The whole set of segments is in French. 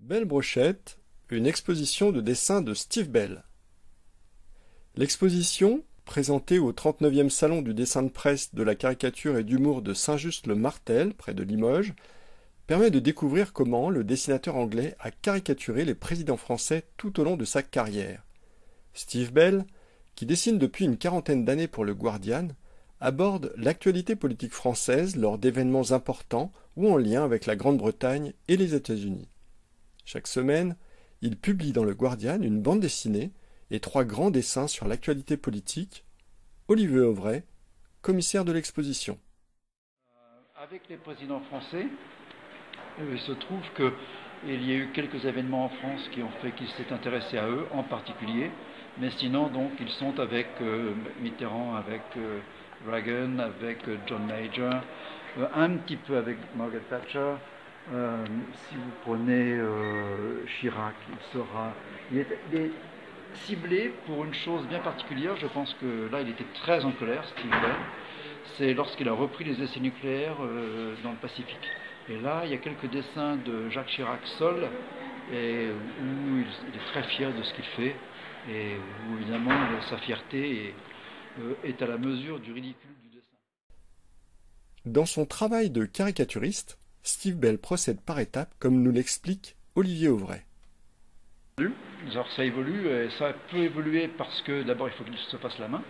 Belle Brochette, une exposition de dessins de Steve Bell. L'exposition, présentée au 39e Salon du dessin de presse, de la caricature et d'humour de Saint-Just-le-Martel, près de Limoges, permet de découvrir comment le dessinateur anglais a caricaturé les présidents français tout au long de sa carrière. Steve Bell, qui dessine depuis une quarantaine d'années pour le Guardian, aborde l'actualité politique française lors d'événements importants ou en lien avec la Grande-Bretagne et les États-Unis. Chaque semaine, il publie dans le Guardian une bande dessinée et 3 grands dessins sur l'actualité politique. Olivier Auvray, commissaire de l'exposition. Avec les présidents français, il se trouve qu'il y a eu quelques événements en France qui ont fait qu'il s'est intéressé à eux en particulier, mais sinon donc ils sont avec Mitterrand, avec Reagan, avec John Major, un petit peu avec Margaret Thatcher. Si vous prenez Chirac, il est ciblé pour une chose bien particulière. Je pense que là il était très en colère, Steve Bell. C'est lorsqu'il a repris les essais nucléaires dans le Pacifique. Et là il y a quelques dessins de Jacques Chirac seul, et où il est très fier de ce qu'il fait, et où évidemment sa fierté est à la mesure du ridicule du dessin. Dans son travail de caricaturiste, Steve Bell procède par étapes, comme nous l'explique Olivier Auvray. Alors ça évolue, et ça peut évoluer parce que d'abord il faut qu'il se fasse la main.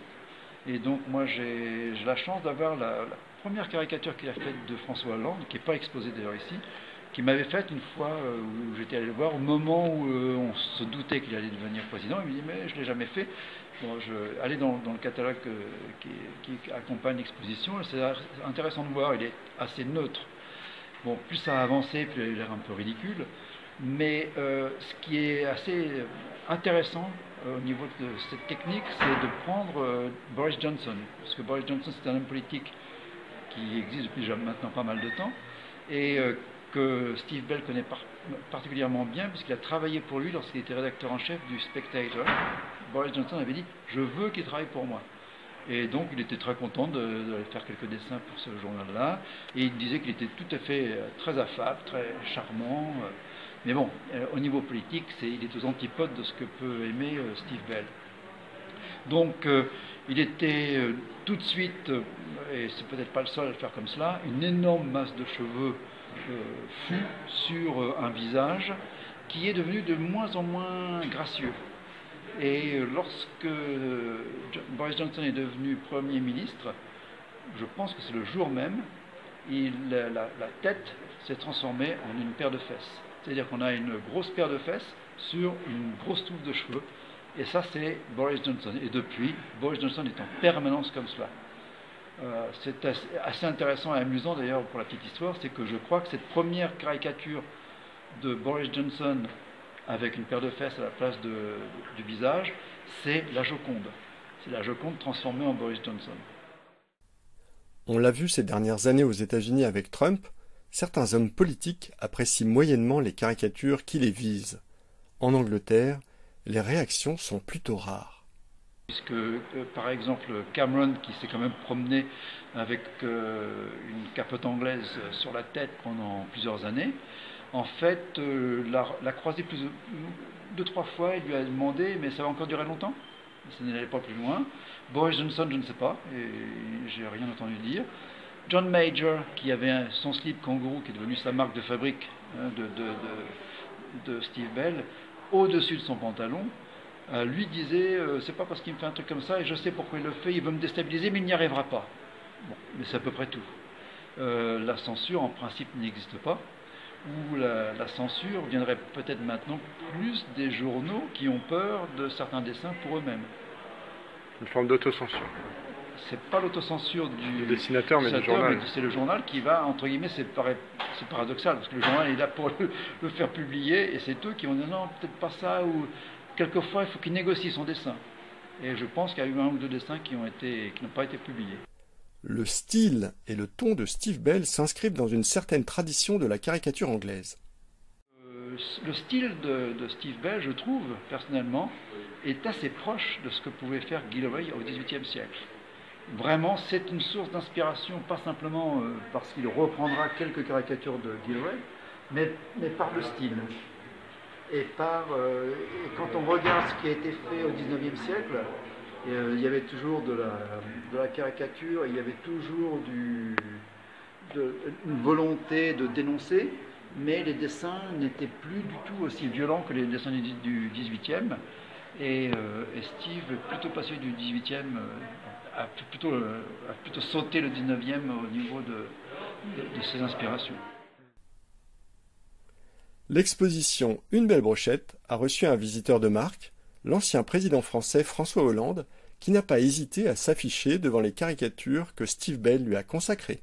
Et donc moi j'ai la chance d'avoir la première caricature qu'il a faite de François Hollande, qui n'est pas exposée d'ailleurs ici, qui m'avait faite une fois où j'étais allé le voir, au moment où on se doutait qu'il allait devenir président. Il me dit mais je ne l'ai jamais fait. Bon, allez dans le catalogue qui accompagne l'exposition, c'est intéressant de voir, il est assez neutre. Bon, plus ça a avancé, plus il a l'air un peu ridicule. Mais ce qui est assez intéressant au niveau de cette technique, c'est de prendre Boris Johnson. Parce que Boris Johnson, c'est un homme politique qui existe depuis maintenant pas mal de temps, et que Steve Bell connaît particulièrement bien, puisqu'il a travaillé pour lui lorsqu'il était rédacteur en chef du Spectator. Boris Johnson avait dit « Je veux qu'il travaille pour moi ». Et donc il était très content d'aller faire quelques dessins pour ce journal-là, et il disait qu'il était tout à fait très affable, très charmant. Mais bon, au niveau politique, il est aux antipodes de ce que peut aimer Steve Bell. Donc il était tout de suite, et c'est peut-être pas le seul à le faire comme cela, une énorme masse de cheveux fous sur un visage qui est devenu de moins en moins gracieux. Et lorsque Boris Johnson est devenu Premier ministre, je pense que c'est le jour même, la tête s'est transformée en une paire de fesses. C'est-à-dire qu'on a une grosse paire de fesses sur une grosse touffe de cheveux. Et ça, c'est Boris Johnson. Et depuis, Boris Johnson est en permanence comme cela. C'est assez intéressant et amusant d'ailleurs pour la petite histoire, c'est que je crois que cette première caricature de Boris Johnson avec une paire de fesses à la place du visage, c'est la Joconde. C'est la Joconde transformée en Boris Johnson. On l'a vu ces dernières années aux États-Unis avec Trump, certains hommes politiques apprécient moyennement les caricatures qui les visent. En Angleterre, les réactions sont plutôt rares. Puisque, par exemple, Cameron, qui s'est quand même promené avec une capote anglaise sur la tête pendant plusieurs années, en fait, l'a croisé 2-3 fois, il lui a demandé, mais ça va encore durer longtemps? Ça n'allait pas plus loin. Boris Johnson, je ne sais pas, et j'ai rien entendu dire. John Major, qui avait son slip kangourou, qui est devenu sa marque de fabrique de Steve Bell, au-dessus de son pantalon, lui disait c'est pas parce qu'il me fait un truc comme ça et je sais pourquoi il le fait, il veut me déstabiliser mais il n'y arrivera pas. Bon, mais c'est à peu près tout. La censure en principe n'existe pas, ou la censure viendrait peut-être maintenant plus des journaux qui ont peur de certains dessins pour eux-mêmes. Une forme d'autocensure. C'est pas l'autocensure du dessinateur, mais du journal. C'est le journal qui va, entre guillemets, c'est paradoxal, parce que le journal est là pour le faire publier, et c'est eux qui vont dire non, peut-être pas ça, ou quelquefois il faut qu'il négocie son dessin. Et je pense qu'il y a eu 1 ou 2 dessins qui n'ont pas été publiés. Le style et le ton de Steve Bell s'inscrivent dans une certaine tradition de la caricature anglaise. Le style de Steve Bell, je trouve, personnellement, est assez proche de ce que pouvait faire Gilroy au XVIIIe siècle. Vraiment, c'est une source d'inspiration, pas simplement parce qu'il reprendra quelques caricatures de Gilroy, mais par le style. et quand on regarde ce qui a été fait au XIXe siècle, il y avait toujours de la caricature, il y avait toujours une volonté de dénoncer, mais les dessins n'étaient plus du tout aussi violents que les dessins du XVIIIe. Et Steve, plutôt passé du XVIIIe, a plutôt sauté le XIXe au niveau de ses inspirations. L'exposition Une belle brochette a reçu un visiteur de marque, l'ancien président français François Hollande, qui n'a pas hésité à s'afficher devant les caricatures que Steve Bell lui a consacrées.